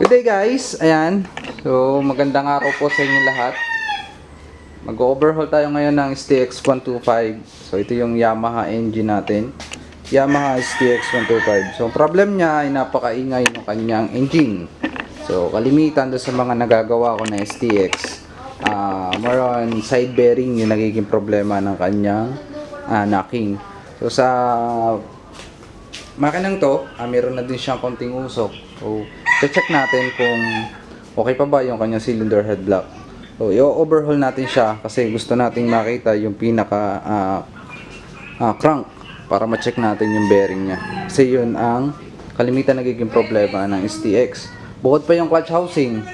Good day guys, ayan. So magandang araw po sa inyo lahat. Mag-overhaul tayo ngayon ng STX 125. So ito yung Yamaha engine natin. Yamaha STX 125. So ang problem niya ay napakaingay ng kanyang engine. So kalimitan doon sa mga nagagawa ko na STX, more on side bearing yung nagiging problema ng kanyang knocking. So sa makinang to, meron na din siyang konting usok. So check natin kung okay pa ba yung kanyang cylinder head block. So i-overhaul natin siya kasi gusto nating makita yung pinaka crank para ma-check natin yung bearing niya. Kasi yun ang kalimitan nagiging problema ng STX. Bukod pa yung clutch housing.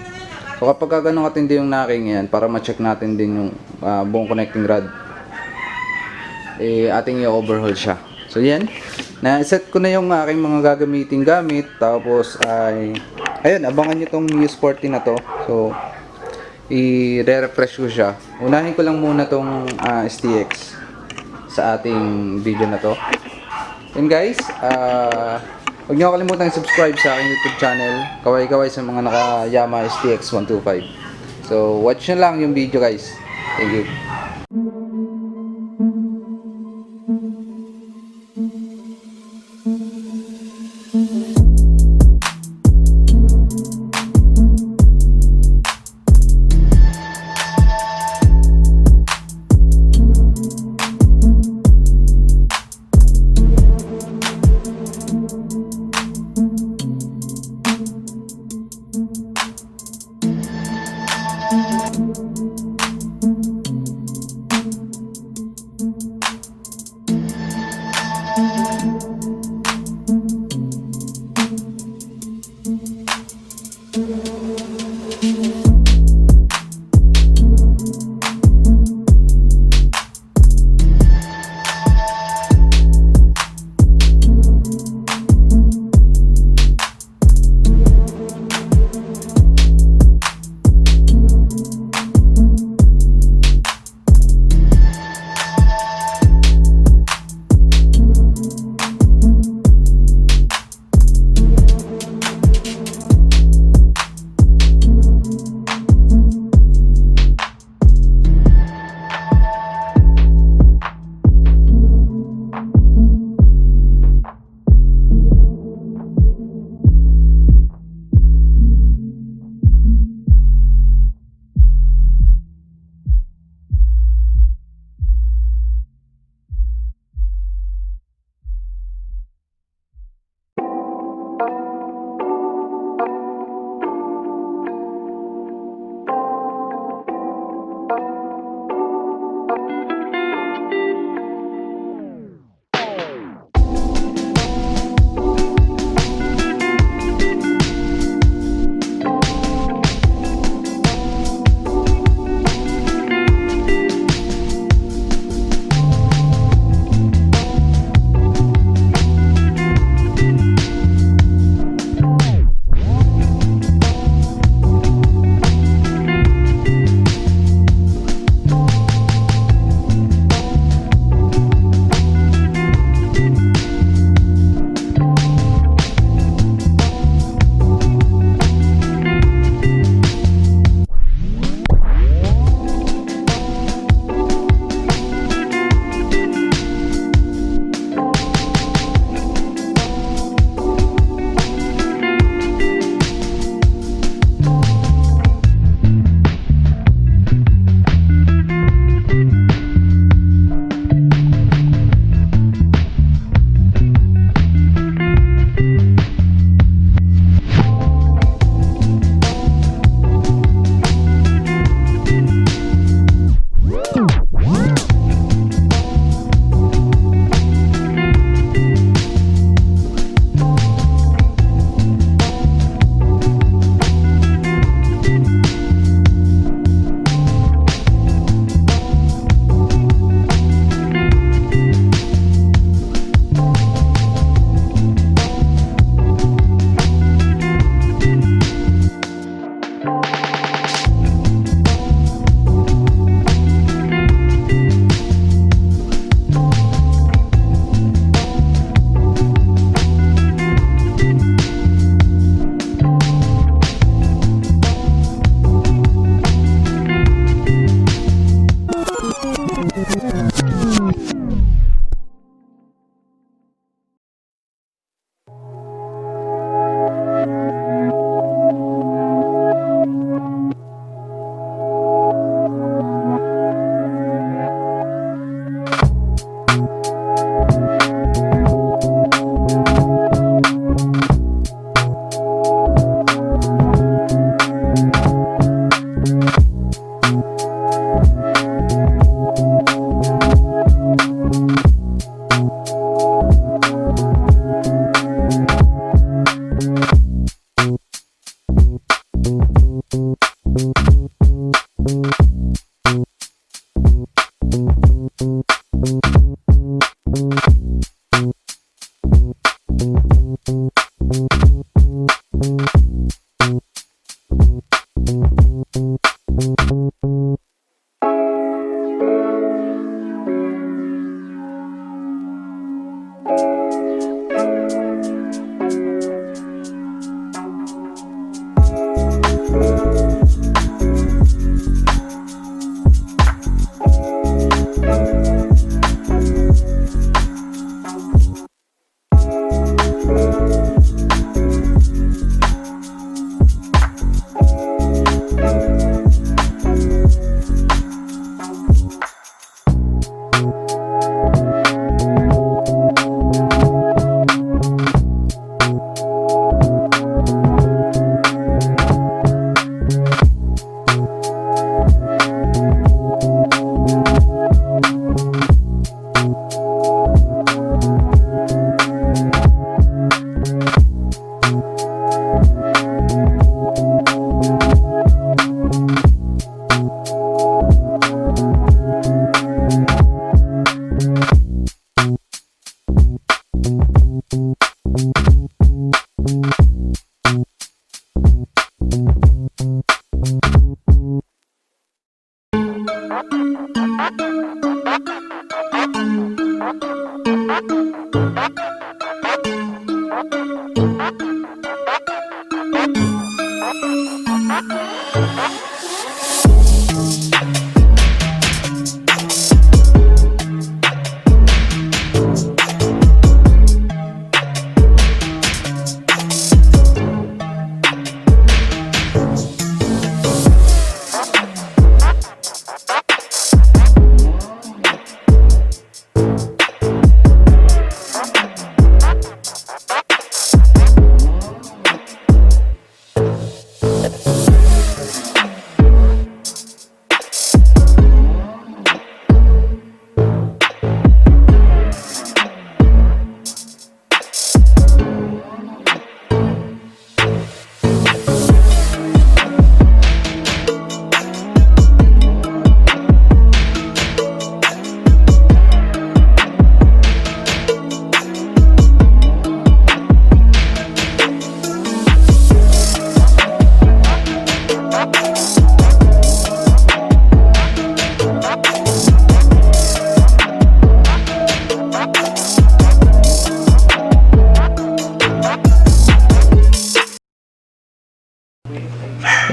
So kapag ganun katindi yung knocking yan, para ma-check natin din yung buong connecting rod, ating i-overhaul siya. So yan, na-set ko na yung aking mga gagamiting gamit. Tapos ay ayun, abangan nyo tong Mio Sporty na to. So i-refresh ko siya. Unahin ko lang muna tong STX sa ating video na to. Yun guys, huwag nyo kalimutan subscribe sa aking YouTube channel. Kaway-kaway sa mga naka Yamaha STX 125. So watch nyo lang yung video guys. Thank you.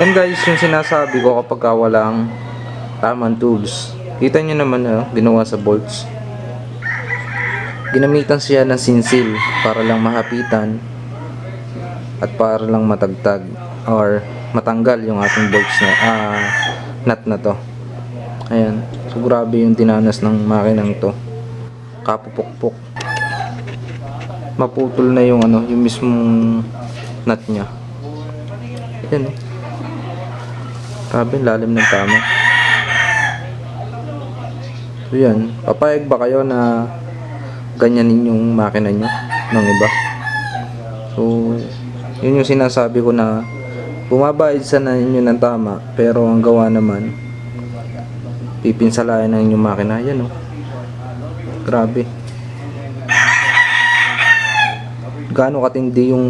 Yan guys, yung sinasabi ko kapag walang tamang tools. Kita nyo naman, ginawa sa bolts. Ginamitan siya ng sinsil para lang mahapitan at para lang matagtag or matanggal yung ating bolts na nut na to. Ayan, so grabe yung dinanas ng makinang to. Kapupukpuk. Maputol na yung yung mismong nut nya. Ayan, grabe, lalim ng tama. So yan, papayag ba kayo na ganyanin yung makina nyo ng iba? So yun yung sinasabi ko, na bumabayad sana inyo ng tama, pero ang gawa naman pipinsalayan ng inyong makina. Yan grabe, gaano katindi yung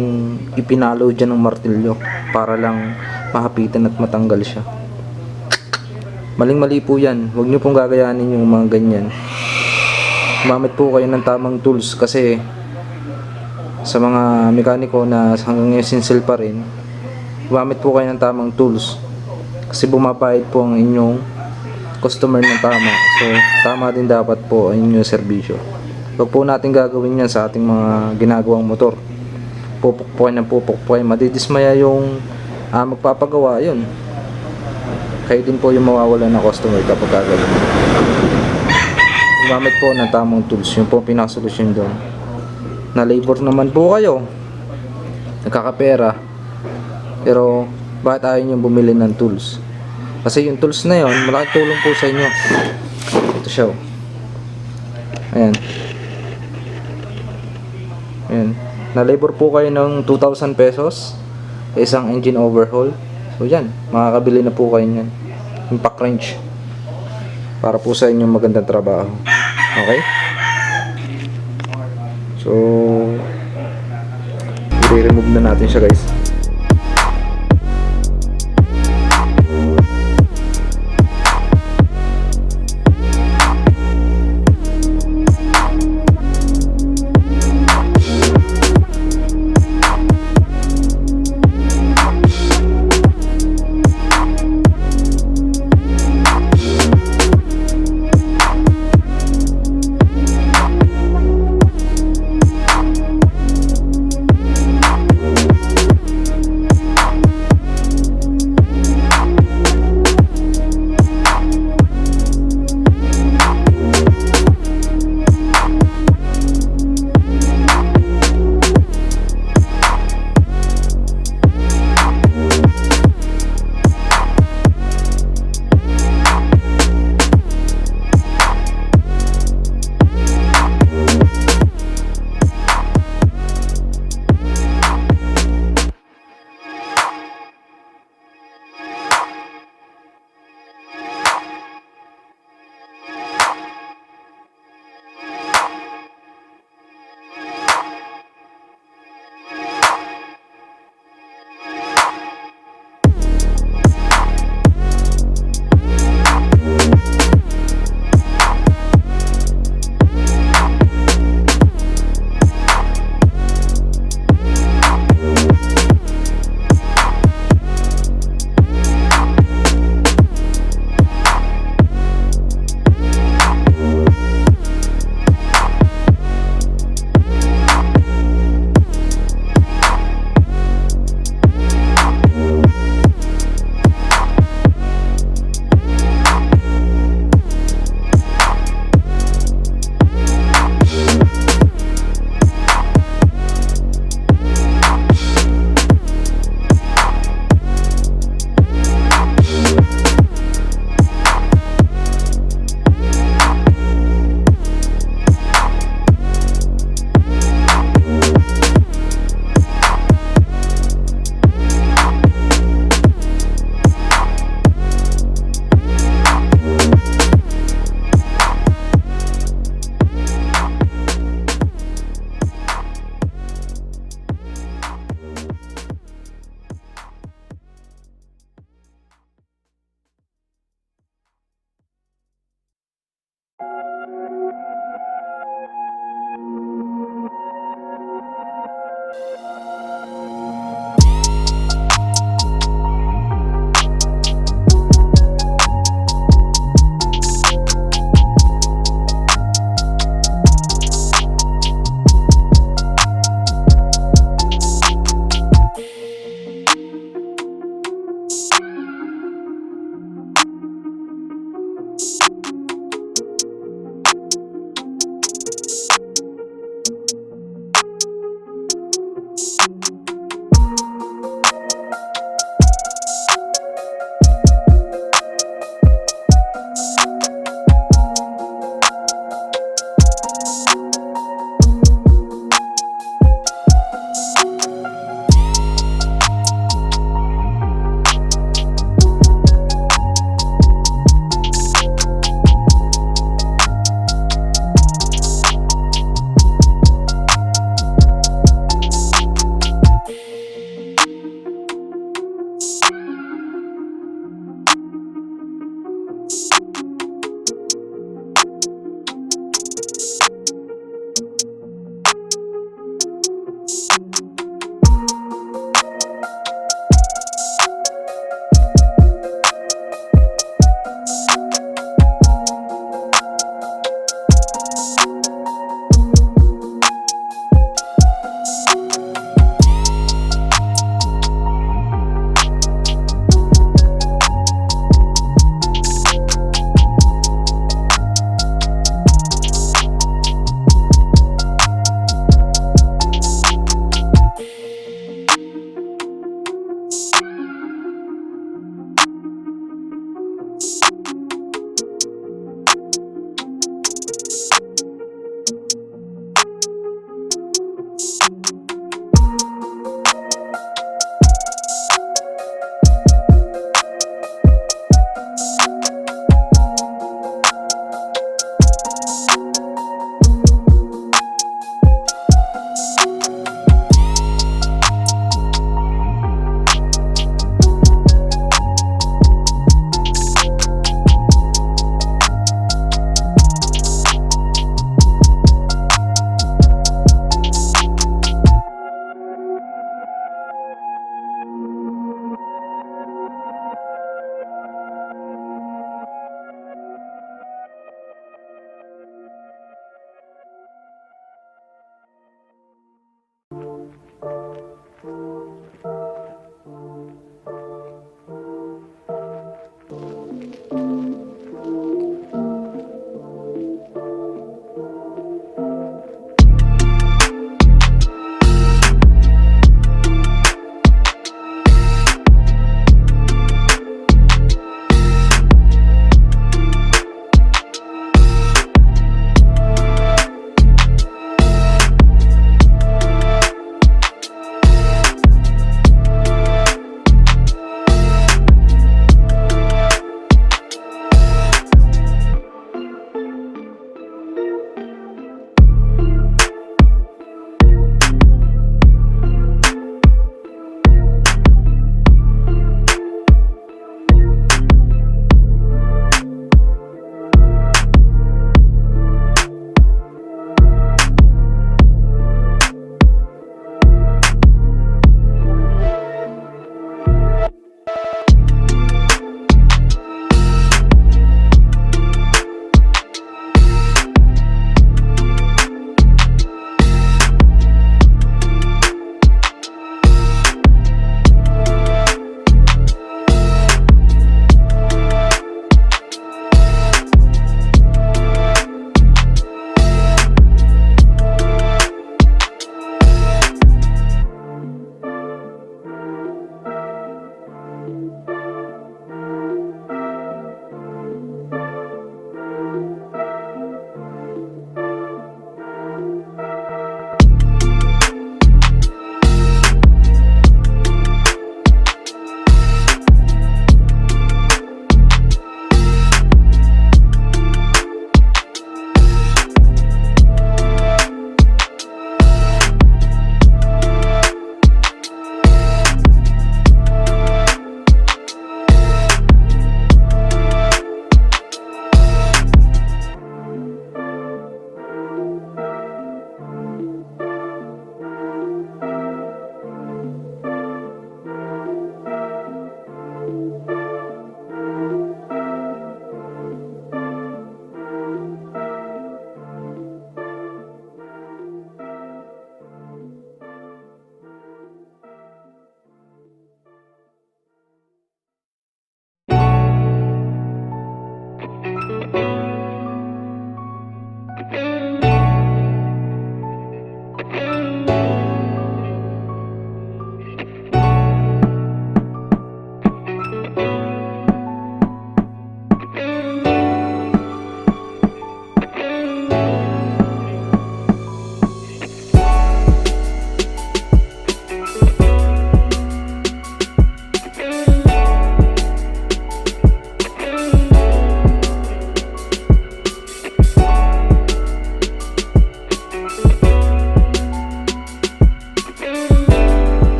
ipinalo dyan ng martilyo para lang mahapitan at matanggal siya. Maling-mali po yan. Huwag nyo pong gagayanin yung mga ganyan. Gumamit po kayo ng tamang tools, kasi sa mga mekaniko na hanggang ngayon sinsil pa rin, gumamit po kayo ng tamang tools kasi bumapayad po ang inyong customer ng tama. So tama din dapat po ang inyong serbisyo. Huwag po natin gagawin yan sa ating mga ginagawang motor. Pupukpukin ng pupukpukin, madidismaya yung magpapagawa. Yun, kayo din po yung mawawala ng customer kapag gagawin. Gumamit po ng tamang tools, yun po pinakasolusyon doon. Na labor naman po kayo, nagkakapera, pero bakit ayaw nyo bumili ng tools? Kasi yung tools na yun, malaking tulong po sa inyo. Ito siya. Ayan. Ayan. Na labor po kayo ng 2,000 pesos isang engine overhaul. So yan, makakabili na po kayo yan. Impact wrench para po sa inyong magandang trabaho. Okay? So i-remove na natin siya guys.